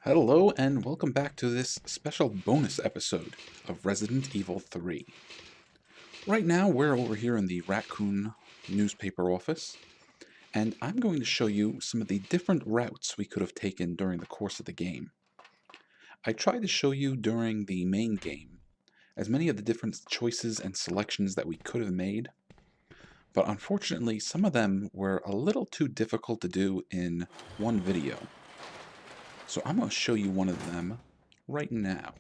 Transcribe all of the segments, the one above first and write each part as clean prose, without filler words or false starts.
Hello and welcome back to this special bonus episode of Resident Evil 3. Right now we're over here in the Raccoon newspaper office, and I'm going to show you some of the different routes we could have taken during the course of the game. I tried to show you during the main game as many of the different choices and selections that we could have made, but unfortunately some of them were a little too difficult to do in one video. So I'm going to show you one of them right now.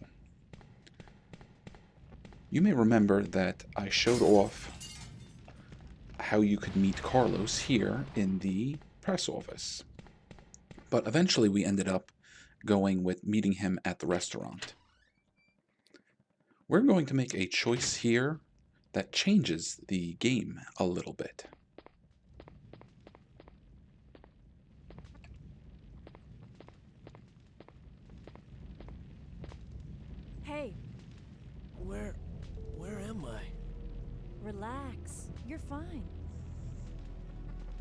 You may remember that I showed off how you could meet Carlos here in the press office. But eventually we ended up going with meeting him at the restaurant. We're going to make a choice here that changes the game a little bit. Hey, Where am I? relax. You're fine.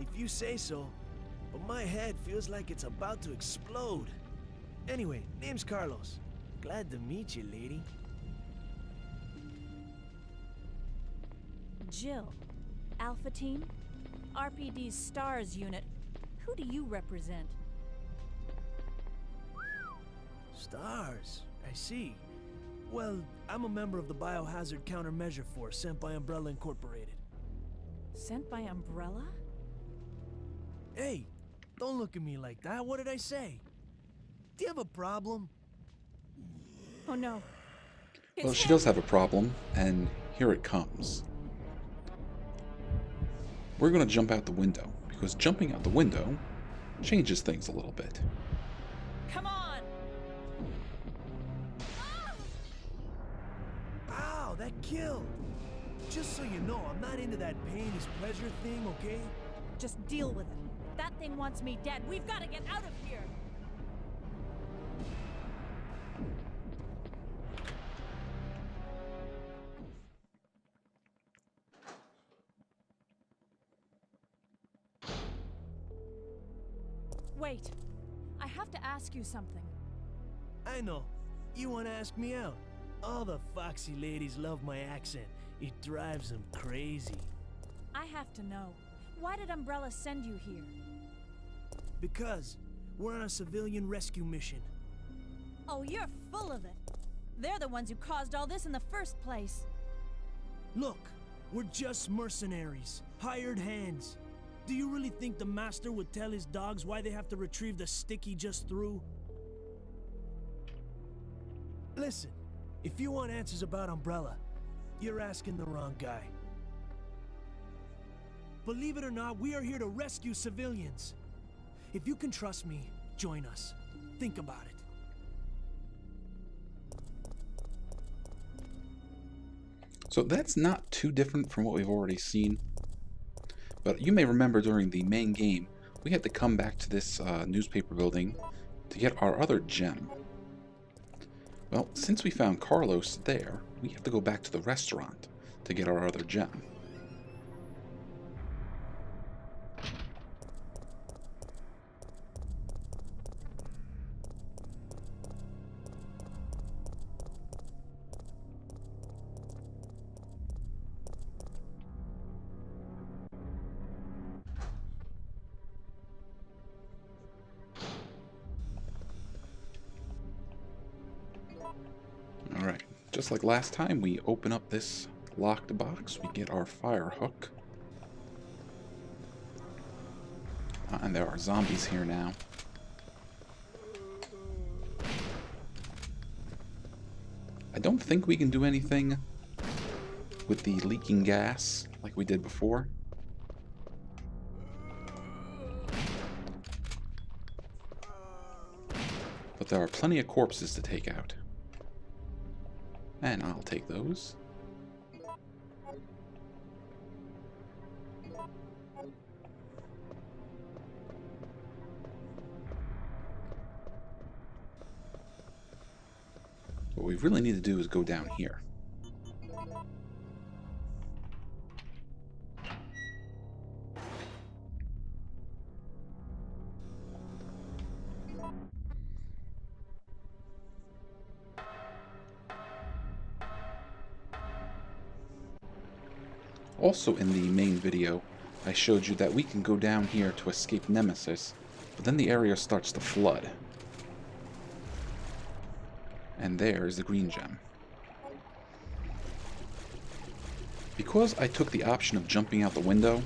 If you say so, but my head feels like it's about to explode. Anyway, name's Carlos. Glad to meet you, lady. Jill, Alpha Team, RPD's STARS unit. Who do you represent? Stars, I see. Well, I'm a member of the Biohazard Countermeasure Force sent by Umbrella Incorporated. Sent by Umbrella? Hey, don't look at me like that. What did I say? Do you have a problem? Oh no. Well, she does have a problem, and here it comes. We're going to jump out the window, because jumping out the window changes things a little bit. Come on! Ow, that killed! Just so you know, I'm not into that pain is pleasure thing, okay? Just deal with it. That thing wants me dead. We've got to get out of here! Wait. I have to ask you something. I know. You want to ask me out? All the foxy ladies love my accent. It drives them crazy. I have to know. Why did Umbrella send you here? Because we're on a civilian rescue mission. Oh, you're full of it. They're the ones who caused all this in the first place. Look, we're just mercenaries, hired hands. Do you really think the master would tell his dogs why they have to retrieve the stick he just threw? Listen, if you want answers about Umbrella, you're asking the wrong guy. Believe it or not, we are here to rescue civilians. If you can trust me, join us. Think about it. So that's not too different from what we've already seen. But you may remember during the main game, we had to come back to this newspaper building to get our other gem. Well, since we found Carlos there, we have to go back to the restaurant to get our other gem. Alright, just like last time, we open up this locked box, we get our fire hook. And there are zombies here now. I don't think we can do anything with the leaking gas like we did before. But there are plenty of corpses to take out. And I'll take those. What we really need to do is go down here. Also in the main video, I showed you that we can go down here to escape Nemesis, but then the area starts to flood. And there is the green gem. Because I took the option of jumping out the window,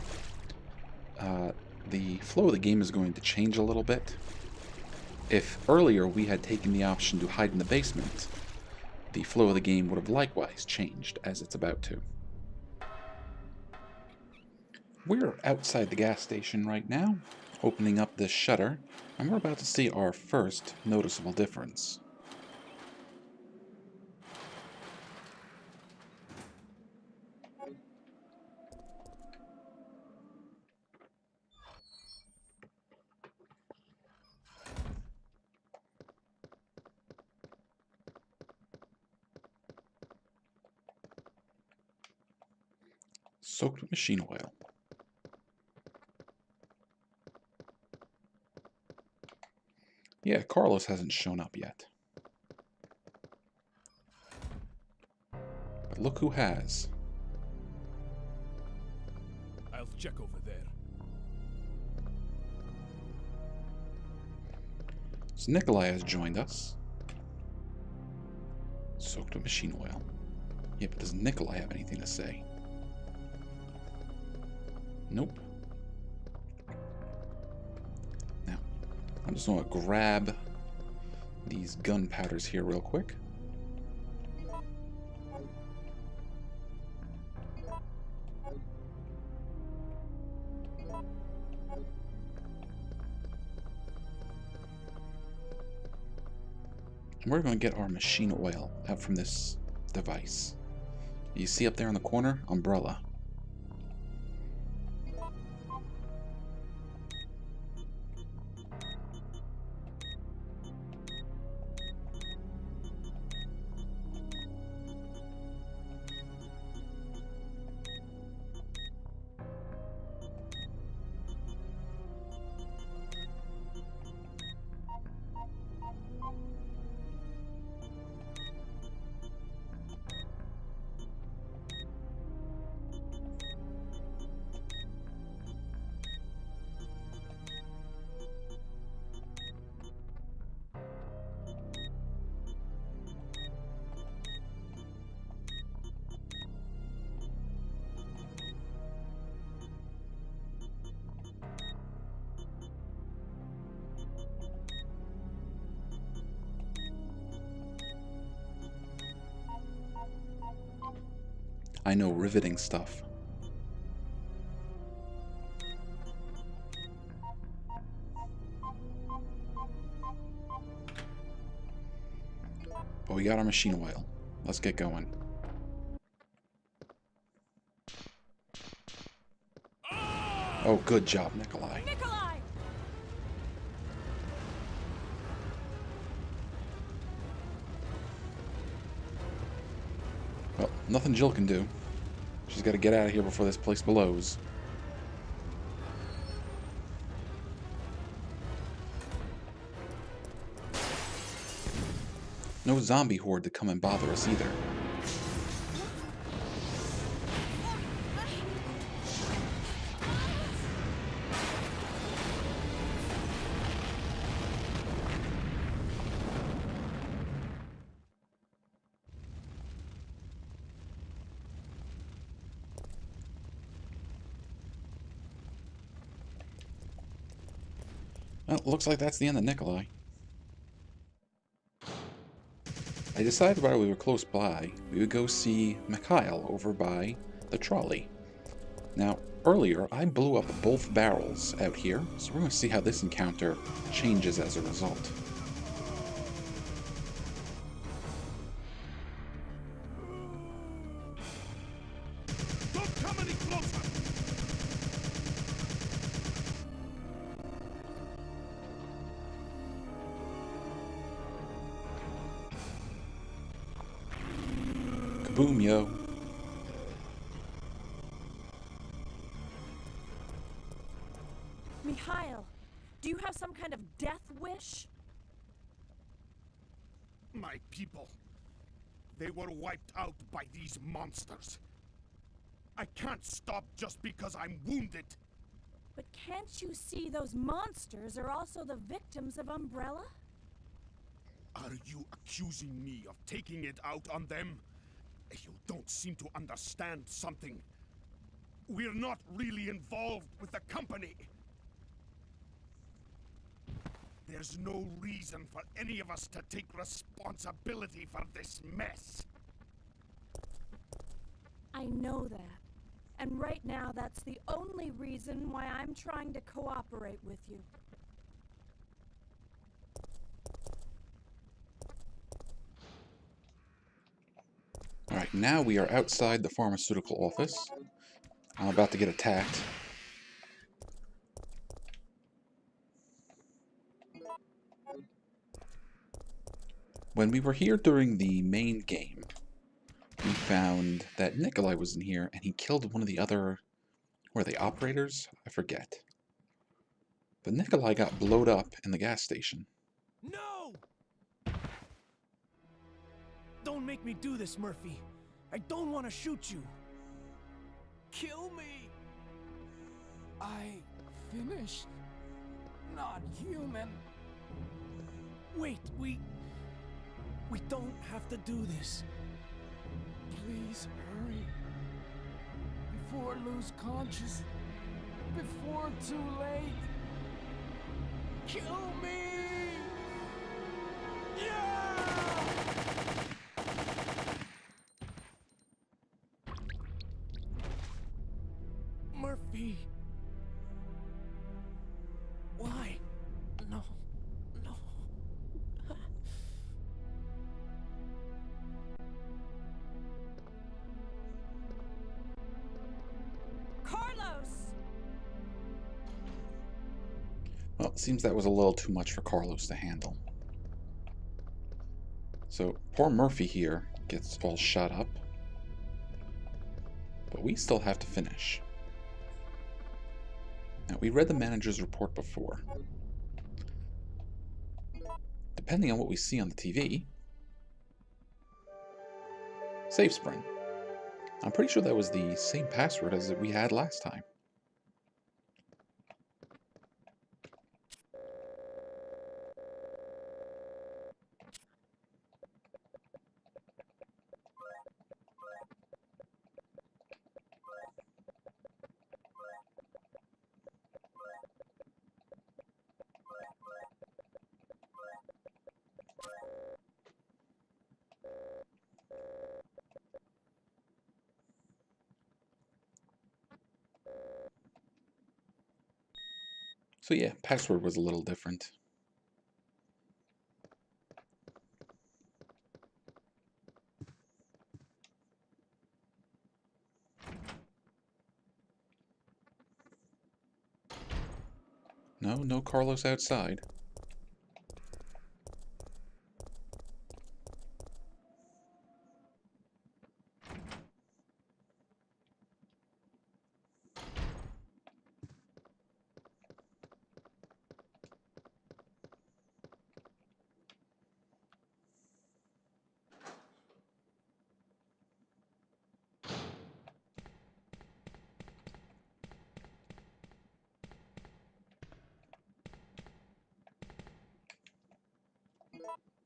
the flow of the game is going to change a little bit. If earlier we had taken the option to hide in the basement, the flow of the game would have likewise changed, as it's about to. We're outside the gas station right now, opening up this shutter, and we're about to see our first noticeable difference. Soaked with machine oil. Yeah, Carlos hasn't shown up yet. But look who has. I'll check over there. So Nikolai has joined us. Soaked with machine oil. Yeah, but does Nikolai have anything to say? Nope. Now, I'm just going to grab these gunpowders here real quick. And we're going to get our machine oil out from this device. You see up there in the corner? Umbrella. I know, riveting stuff. But we got our machine oil. Let's get going. Oh, good job, Nikolai. Nikolai! Well, nothing Jill can do. She's got to get out of here before this place blows. No zombie horde to come and bother us either. Well, looks like that's the end of Nikolai. I decided while we were close by, we would go see Mikhail over by the trolley. Now, earlier I blew up both barrels out here, so we're going to see how this encounter changes as a result. Don't come any closer! Kaboom, yo. Mikhail, do you have some kind of death wish? My people. They were wiped out by these monsters. I can't stop just because I'm wounded. But can't you see those monsters are also the victims of Umbrella? Are you accusing me of taking it out on them? You don't seem to understand something. We're not really involved with the company. There's no reason for any of us to take responsibility for this mess. I know that. And right now, that's the only reason why I'm trying to cooperate with you. Alright, now we are outside the pharmaceutical office. I'm about to get attacked. When we were here during the main game, we found that Nikolai was in here and he killed one of the other... were they operators? I forget. But Nikolai got blowed up in the gas station. No! Don't make me do this, Murphy. I don't want to shoot you. Kill me! I finished. Not human. Wait, we don't have to do this. Please hurry. Before I lose conscious. Before too late. Kill me! Yeah! Murphy. Why? No. No. Carlos! Well, it seems that was a little too much for Carlos to handle. So, poor Murphy here gets all shot up. But we still have to finish. Now, we read the manager's report before. Depending on what we see on the TV... Save Spring. I'm pretty sure that was the same password as we had last time. So yeah, password was a little different. No Carlos outside.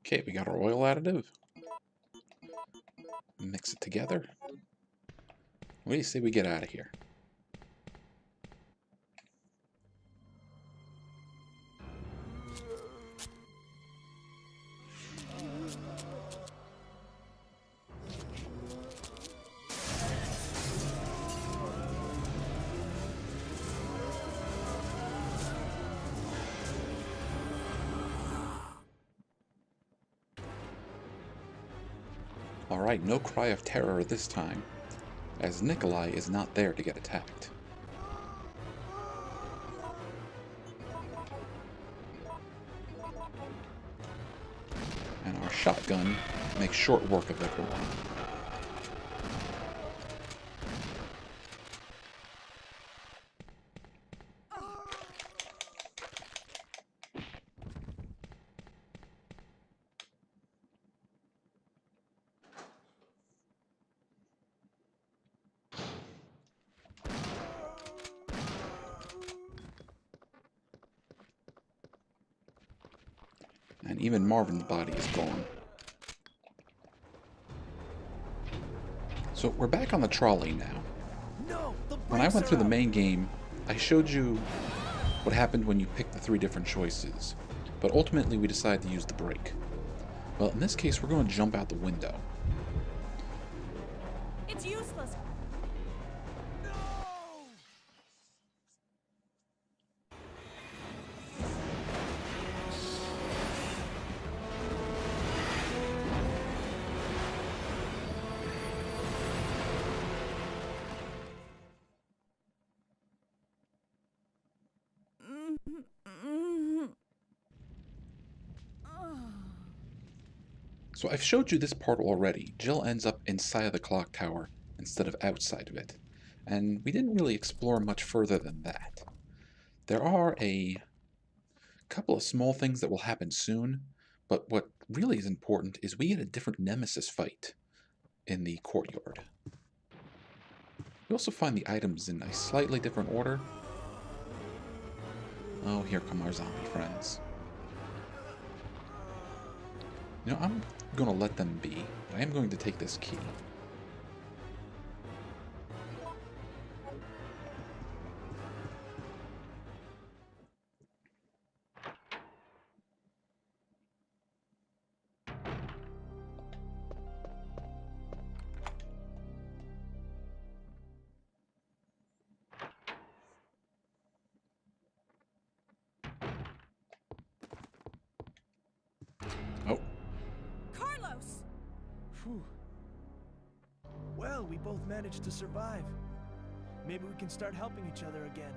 Okay, we got our oil additive. Mix it together. What do you say we get out of here? Alright, no cry of terror this time, as Nikolai is not there to get attacked. And our shotgun makes short work of everyone. And even Marvin's body is gone. So we're back on the trolley now. No, the When I brakes went are through the out. main game, I showed you what happened when you picked the 3 different choices, but ultimately we decided to use the brake. Well, in this case, we're going to jump out the window. It's useless. So I've showed you this part already. Jill ends up inside of the clock tower instead of outside of it. And we didn't really explore much further than that. There are a couple of small things that will happen soon, but what really is important is we get a different nemesis fight in the courtyard. We also find the items in a slightly different order. Oh, here come our zombie friends. You know, I'm going to let them be, but I am going to take this key. Oh, Carlos! Phew. Well, we both managed to survive. Maybe we can start helping each other again.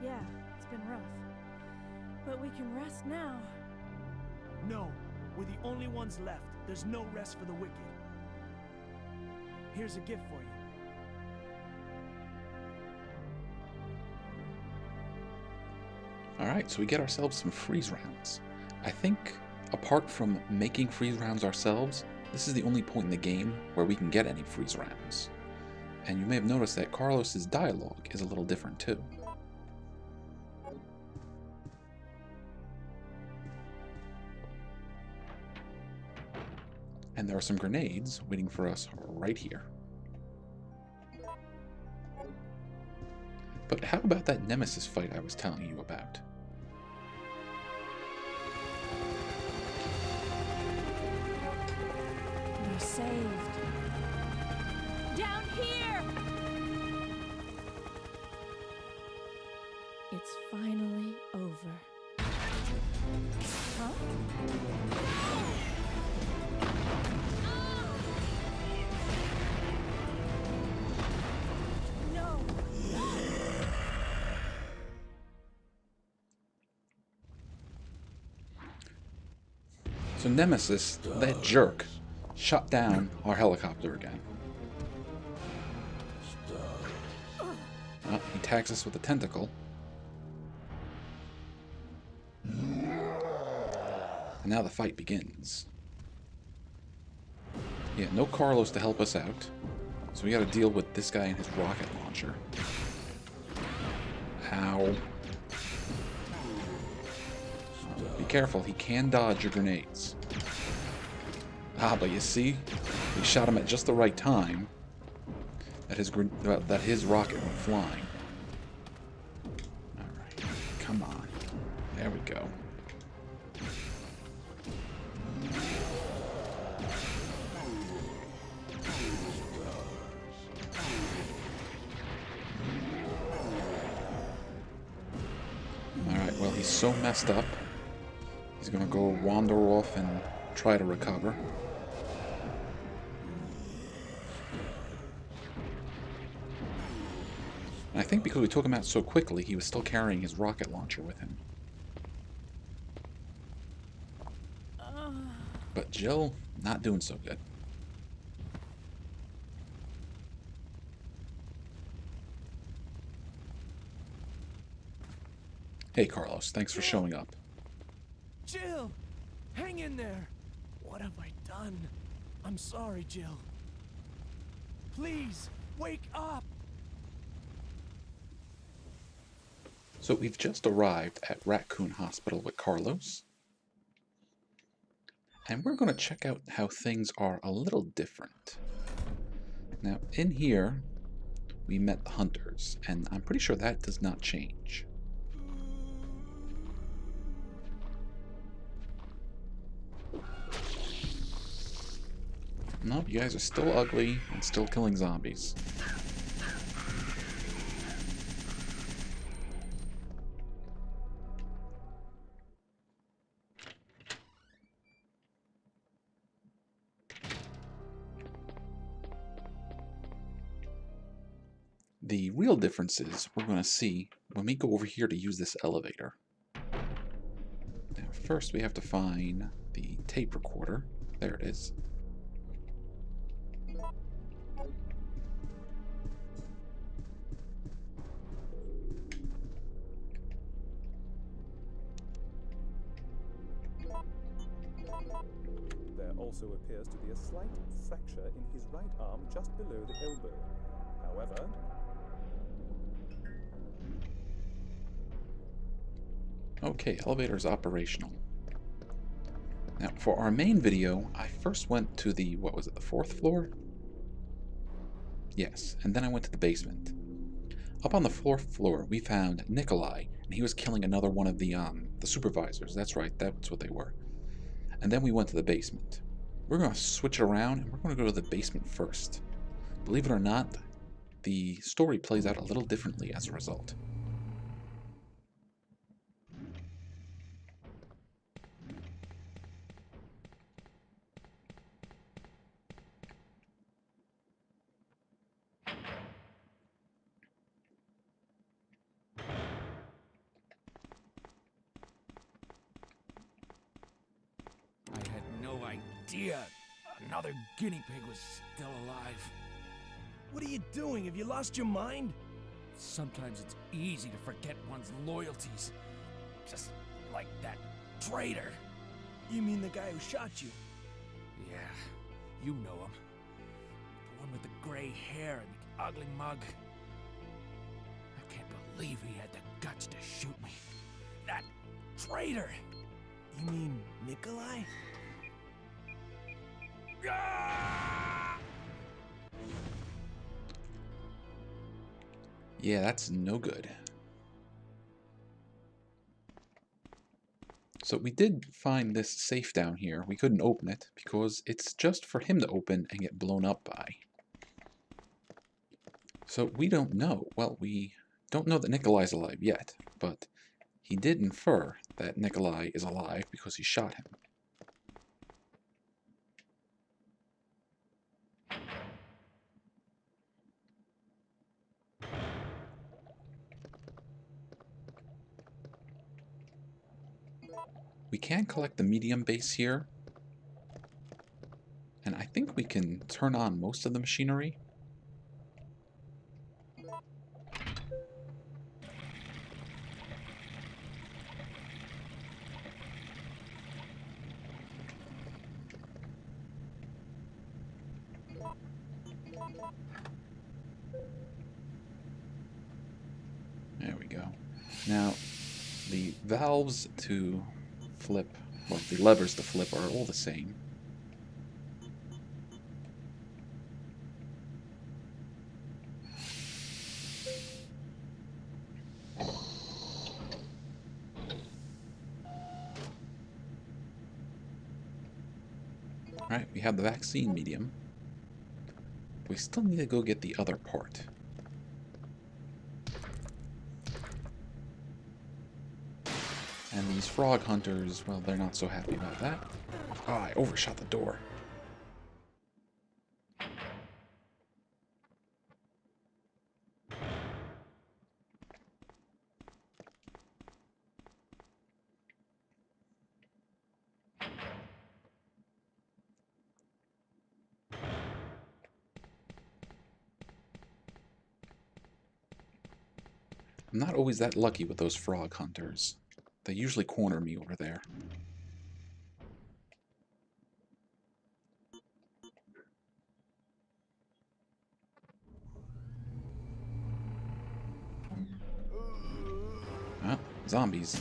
Yeah, it's been rough. But we can rest now. No, we're the only ones left. There's no rest for the wicked. Here's a gift for you. alright, so we get ourselves some freeze rounds. I think, apart from making freeze rounds ourselves, this is the only point in the game where we can get any freeze rounds. And you may have noticed that Carlos's dialogue is a little different too. And there are some grenades waiting for us right here. But how about that nemesis fight I was telling you about? We're saved. Down here! It's finally over. Huh? No! So Nemesis, that jerk, shot down our helicopter again. He tags us with a tentacle. And now the fight begins. Yeah, no Carlos to help us out. So we gotta deal with this guy and his rocket launcher. Ow. Be careful, he can dodge your grenades. Ah, but you see, we shot him at just the right time that his rocket went flying. Alright, come on. There we go. Alright, well, he's so messed up. He's gonna go wander off and try to recover. And I think because we took him out so quickly, he was still carrying his rocket launcher with him. But Jill, not doing so good. Hey Carlos, thanks for showing up. Jill! Hang in there! What have I done? I'm sorry, Jill. Please, wake up! So we've just arrived at Raccoon Hospital with Carlos. And we're going to check out how things are a little different. Now, in here, we met the hunters, and I'm pretty sure that does not change. Nope, you guys are still ugly and still killing zombies. The real differences we're going to see when we go over here to use this elevator. Now, first we have to find the tape recorder. There it is. There also appears to be a slight fracture in his right arm just below the elbow. However, Okay, elevator is operational. Now, for our main video, I first went to the, what was it, the 4th floor? Yes, and then I went to the basement. Up on the 4th floor, we found Nikolai, and he was killing another one of the supervisors. That's right, that's what they were. And then we went to the basement. We're going to switch it around, and we're going to go to the basement first. Believe it or not, the story plays out a little differently as a result. I had no idea another guinea pig was still alive. What are you doing? Have you lost your mind? Sometimes it's easy to forget one's loyalties. Just like that traitor. You mean the guy who shot you? Yeah, you know him. The one with the gray hair and the ugly mug. I can't believe he had the guts to shoot me. That traitor! You mean Nikolai? Yeah, that's no good. So we did find this safe down here. We couldn't open it because it's just for him to open and get blown up by. So we don't know. Well, we don't know that Nikolai's alive yet, but he did infer that Nikolai is alive because he shot him. We can collect the medium base here, and I think we can turn on most of the machinery. There we go. Now, the valves to flip, well, the levers to flip are all the same. Alright, we have the vaccine medium. We still need to go get the other part. And these frog hunters, well, they're not so happy about that. Oh, I overshot the door. I'm not always that lucky with those frog hunters. They usually corner me over there. Ah, zombies.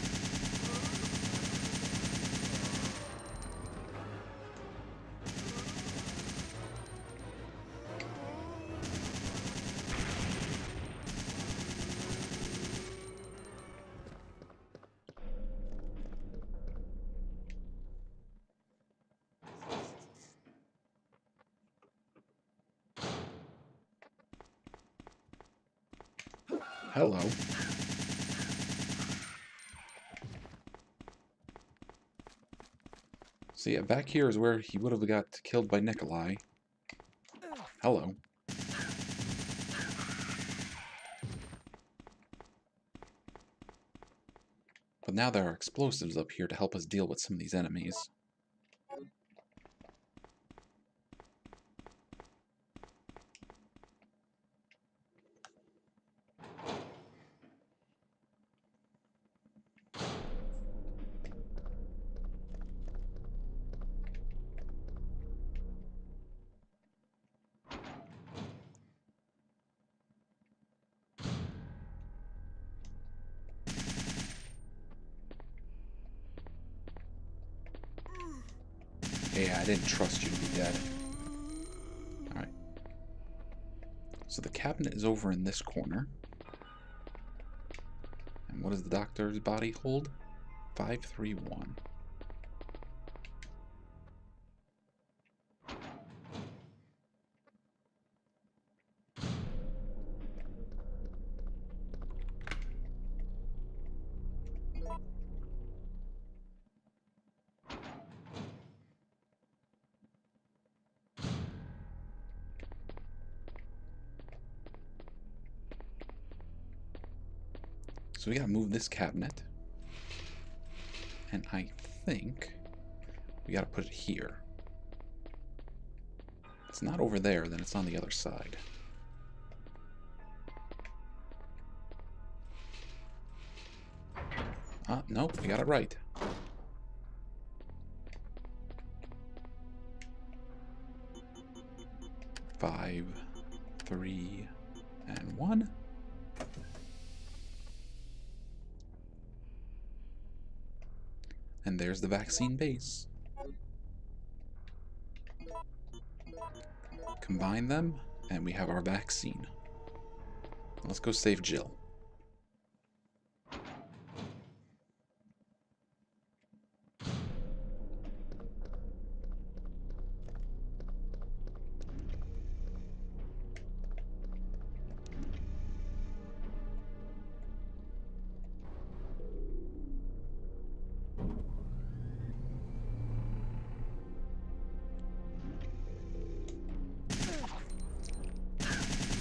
hello. So yeah, back here is where he would have got killed by Nikolai. Hello. But now there are explosives up here to help us deal with some of these enemies. Hey, I didn't trust you to be dead. Alright. So the cabinet is over in this corner. And what does the doctor's body hold? 531. So we gotta move this cabinet. And I think we gotta put it here. If it's not over there, then it's on the other side. Nope, we got it right. Five, 3, and 1. And there's the vaccine base. Combine them, and we have our vaccine. Let's go save Jill.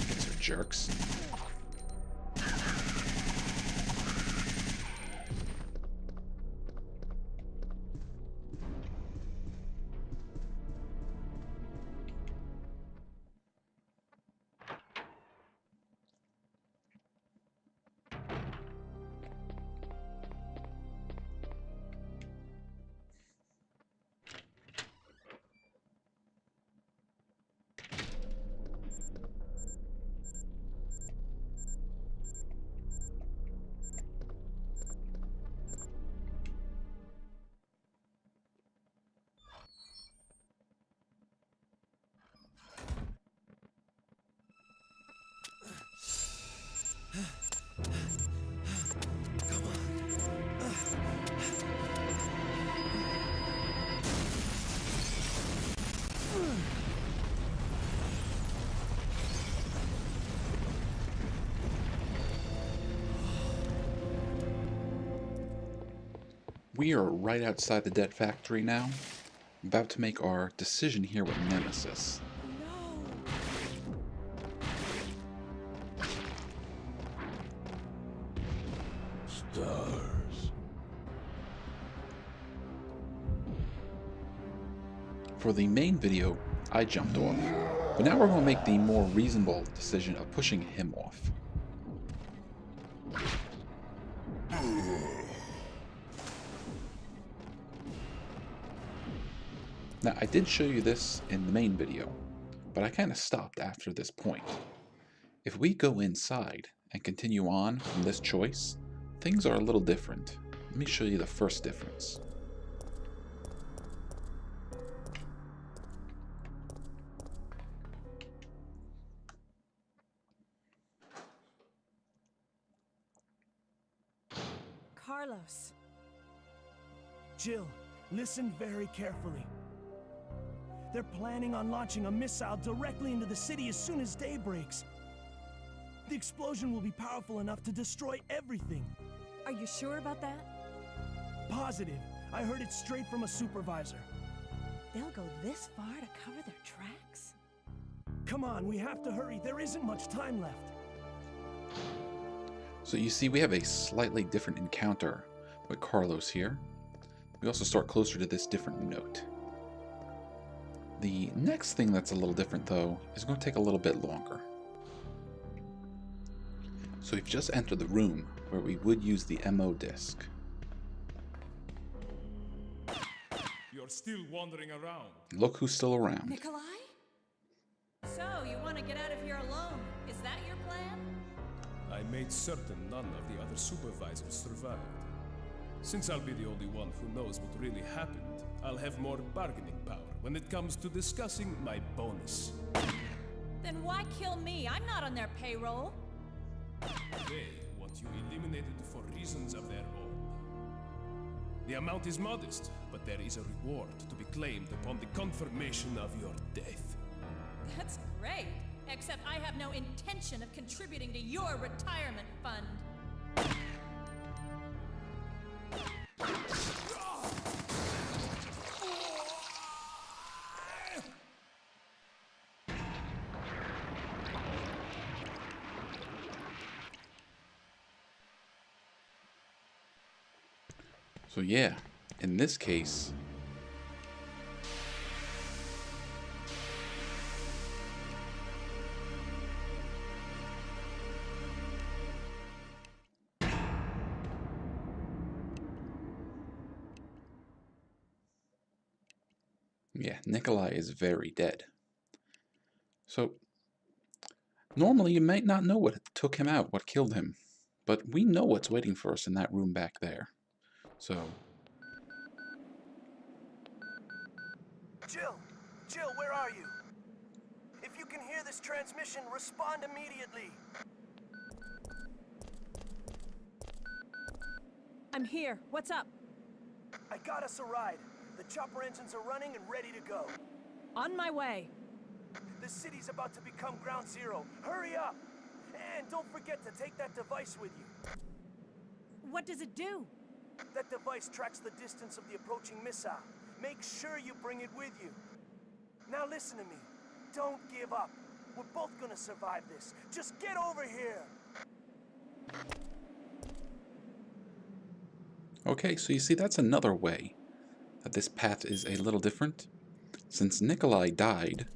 These are jerks. We are right outside the dead factory now, about to make our decision here with Nemesis. Stars. For the main video, I jumped off, but now we're going to make the more reasonable decision of pushing him off. Now, I did show you this in the main video, but I kind of stopped after this point. If we go inside and continue on from this choice, things are a little different. Let me show you the first difference. Carlos. Jill, listen very carefully. They're planning on launching a missile directly into the city as soon as day breaks. The explosion will be powerful enough to destroy everything. Are you sure about that? Positive. I heard it straight from a supervisor. They'll go this far to cover their tracks? Come on, we have to hurry. There isn't much time left. So you see, we have a slightly different encounter with Carlos here. We also start closer to this different note. The next thing that's a little different, though, is going to take a little bit longer. So we've just entered the room where we would use the MO disc. You're still wandering around. Look who's still around. Nikolai? So, you want to get out of here alone? Is that your plan? I made certain none of the other supervisors survived. Since I'll be the only one who knows what really happened, I'll have more bargaining power when it comes to discussing my bonus. Then why kill me? I'm not on their payroll. They want you eliminated for reasons of their own. The amount is modest, but there is a reward to be claimed upon the confirmation of your death. That's great. Except I have no intention of contributing to your retirement fund. So yeah, in this case, yeah, Nikolai is very dead. So, normally you might not know what took him out, what killed him, but we know what's waiting for us in that room back there. So... Jill, where are you? If you can hear this transmission, respond immediately. I'm here. What's up? I got us a ride. The chopper engines are running and ready to go. On my way. The city's about to become ground zero. Hurry up! And don't forget to take that device with you. What does it do? That device tracks the distance of the approaching missile. Make sure you bring it with you. Now listen to me. Don't give up. We're both gonna survive this. Just get over here! Okay, so you see, that's another way that this path is a little different. Since Nikolai died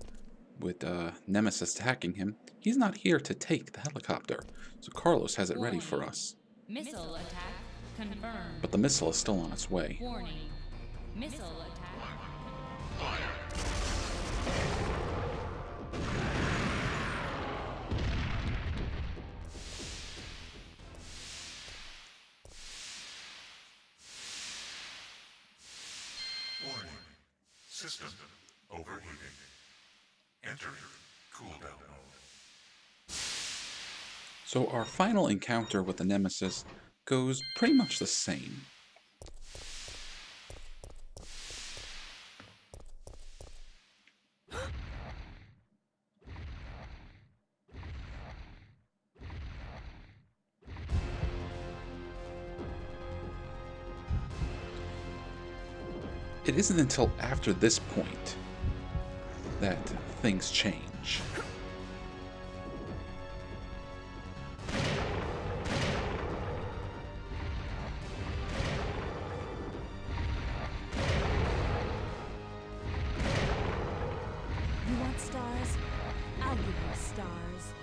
with Nemesis attacking him, he's not here to take the helicopter. So Carlos has it ready for us. Missile attack confirmed. But the missile is still on its way. Warning. Missile attack. Warning. System overheating. Entering cooldown mode. So our final encounter with the Nemesis goes pretty much the same. It isn't until after this point that things change. You want stars? I'll give you stars.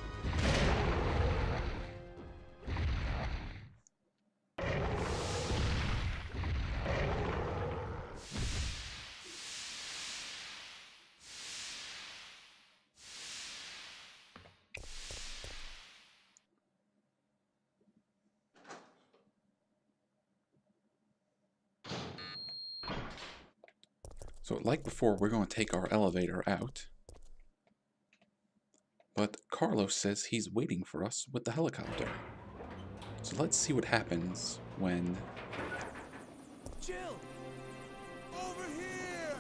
So like before, we're going to take our elevator out. But Carlos says he's waiting for us with the helicopter. So let's see what happens when... Jill! Over here!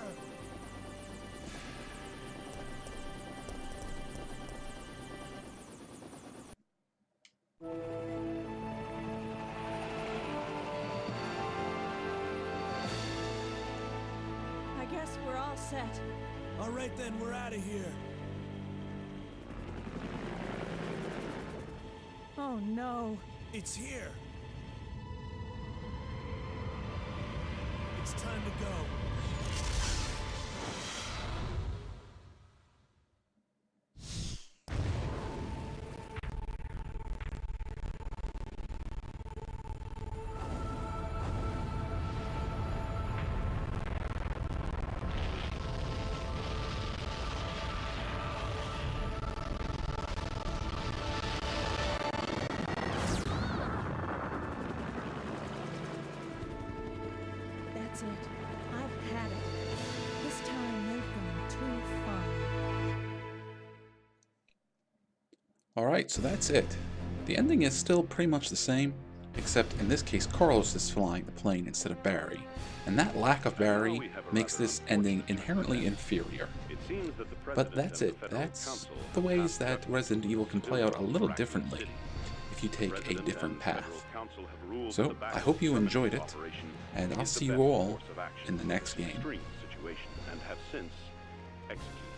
set. All right then, we're out of here. Oh no. It's here. It's time to go. That's it. I've had it. This time they've been too fun. Alright, so that's it. The ending is still pretty much the same, except in this case Carlos is flying the plane instead of Barry, and that lack of Barry makes this ending inherently inferior. But that's it. That's the ways that Resident Evil can play out a little differently if you take a different path. So, I hope you enjoyed it, and I'll see you all in the next game. And have since executed.